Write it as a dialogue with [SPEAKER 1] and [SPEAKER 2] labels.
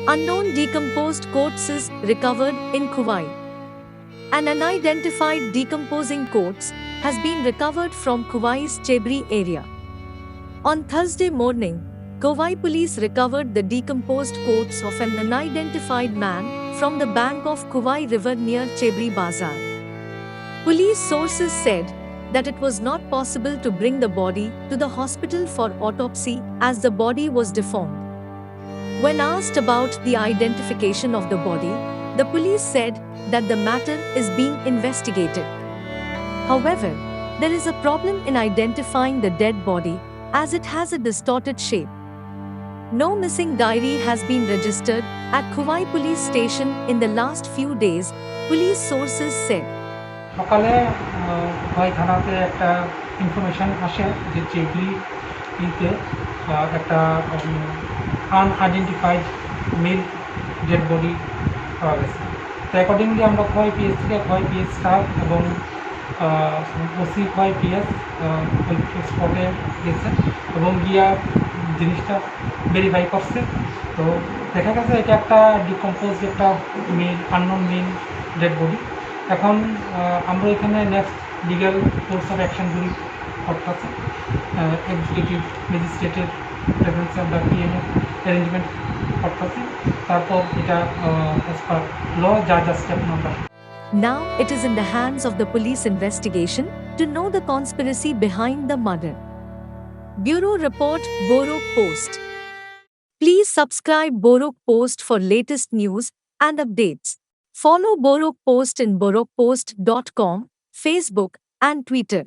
[SPEAKER 1] Unknown decomposed corpses recovered in Khowai. An unidentified decomposing corpse has been recovered from Khowai's Chebri area. On Thursday morning, Khowai police recovered the decomposed corpse of an unidentified man from the bank of Khowai River near Chebri Bazar. Police sources said that it was not possible to bring the body to the hospital for autopsy as the body was deformed. When asked about the identification of the body, the police said that the matter is being investigated. However, there is a problem in identifying the dead body as it has a distorted shape. No missing diary has been registered at Khowai police station in the last few days, police sources said.
[SPEAKER 2] সকালে খোয়াই থানাতে একটা information আসে যে চেবরিতে একটা unidentified mail dead body পাওয়া গেছে। তো accordingly আমরা খোয়াই পিএস থেকে খোয়াই পিএস স্টাফ এবং ওসি খোয়াই পিএস ওই স্পটে গেছে এবং গিয়া জিনিসটা ভেরিফাই করছে। তো দেখা গেছে এটা একটা ডিকম্পোজড একটা আননোন মেল ডেড বডি। এখন আমরা এখানে নেক্সট লিগ্যাল কোর্স অফ অ্যাকশনগুলি করতেছে এক্সিকিউটিভ ম্যাজিস্ট্রেটের প্রেজেন্সে আমরা পিএমও অ্যারেঞ্জমেন্ট করতেছি, তারপর এটা অ্যাজ পার ল যা যা step number.
[SPEAKER 1] Now it is in the hands of the police investigation to know the conspiracy behind the murder. Bureau Report, Borok Post. Please subscribe Borok Post for latest news and updates. Follow Borok Post in borokpost.com, Facebook and Twitter.